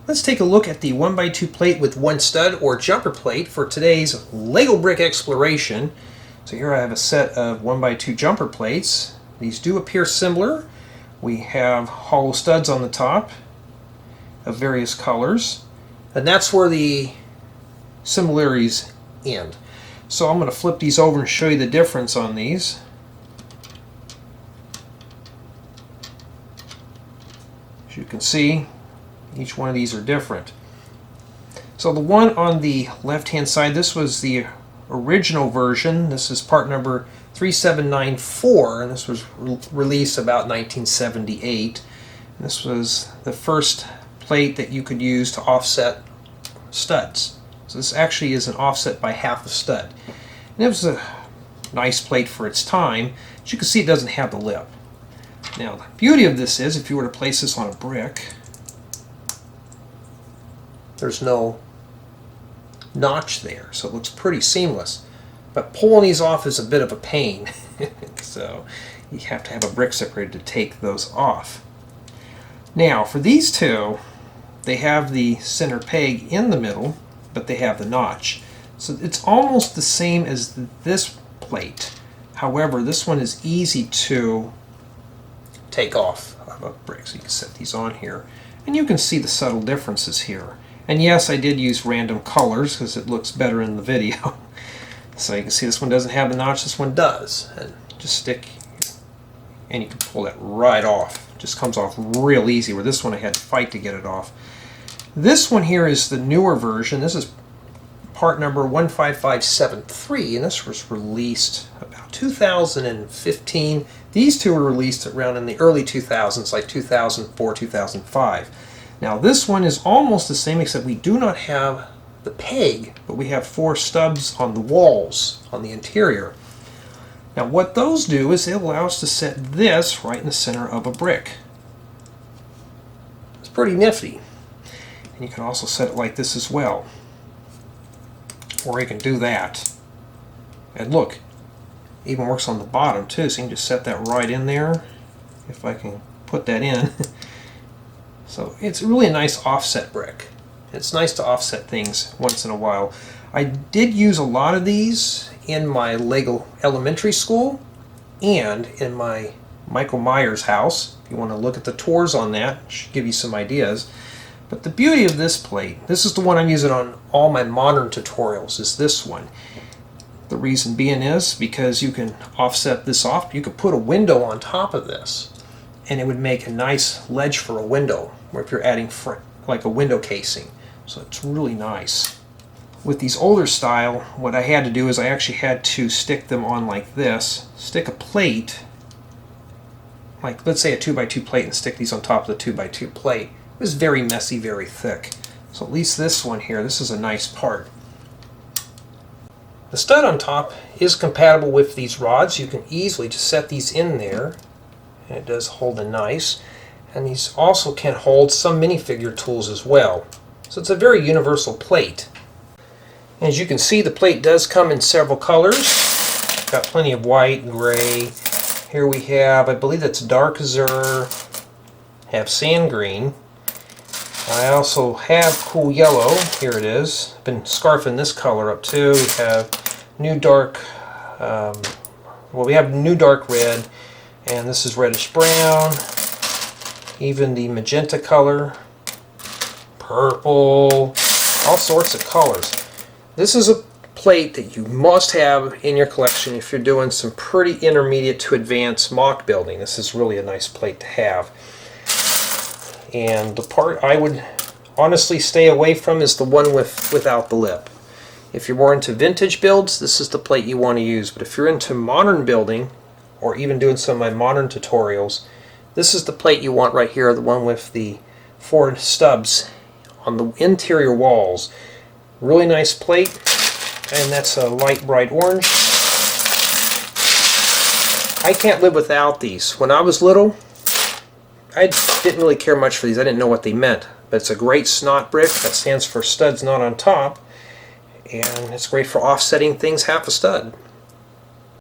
Let's take a look at the 1x2 plate with one stud or jumper plate for today's Lego brick exploration. So here I have a set of 1x2 jumper plates. These do appear similar. We have hollow studs on the top of various colors, and that's where the similarities end. So I'm going to flip these over and show you the difference on these. As you can see, each one of these are different. So the one on the left hand side, this was the original version. This is part number 3794, and this was released about 1978. This was the first plate that you could use to offset studs. So this actually is an offset by half a stud. And it was a nice plate for its time. As you can see, it doesn't have the lip. Now the beauty of this is, if you were to place this on a brick, there's no notch there, so it looks pretty seamless. But pulling these off is a bit of a pain. So you have to have a brick separator to take those off. Now for these two, they have the center peg in the middle, but they have the notch. So it's almost the same as this plate. However, this one is easy to take off of a brick. So you can set these on here, and you can see the subtle differences here. And yes, I did use random colors because it looks better in the video. So you can see this one doesn't have the notch, this one does. And just stick, and you can pull that right off. It just comes off real easy, where this one I had to fight to get it off. This one here is the newer version. This is part number 15573, and this was released about 2015. These two were released around in the early 2000s, like 2004, 2005. Now this one is almost the same, except we do not have the peg, but we have 4 stubs on the walls, on the interior. Now what those do is they allow us to set this right in the center of a brick. It's pretty nifty. And you can also set it like this as well. Or you can do that. And look, it even works on the bottom too, so you can just set that right in there, if I can put that in. So it's really a nice offset brick. It's nice to offset things once in a while. I did use a lot of these in my Lego elementary school and in my Michael Myers house. If you want to look at the tours on that, it should give you some ideas. But the beauty of this plate, this is the one I'm using on all my modern tutorials, is this one. The reason being is because you can offset this off. You could put a window on top of this, and it would make a nice ledge for a window, or if you're adding like a window casing. So it's really nice. With these older style, what I had to do is I actually had to stick them on like this. Stick a plate, like let's say a 2x2 plate, and stick these on top of the 2x2 plate. It was very messy, very thick. So at least this one here, this is a nice part. The stud on top is compatible with these rods. You can easily just set these in there, and it does hold it nice. And these also can hold some minifigure tools as well. So it's a very universal plate. As you can see, the plate does come in several colors. Got plenty of white, gray. Here we have, I believe that's dark azure, have sand green. I also have cool yellow. Here it is. Been scarfing this color up too. We have new dark, we have new dark red, and this is reddish brown. Even the magenta color, purple, all sorts of colors. This is a plate that you must have in your collection if you're doing some pretty intermediate to advanced MOC building. This is really a nice plate to have. And the part I would honestly stay away from is the one without the lip. If you're more into vintage builds, this is the plate you want to use. But if you're into modern building, or even doing some of my modern tutorials, this is the plate you want right here, the one with the 4 stubs on the interior walls. Really nice plate, and that's a light bright orange. I can't live without these. When I was little, I didn't really care much for these. I didn't know what they meant. But it's a great SNOT brick. That stands for studs not on top. And it's great for offsetting things half a stud.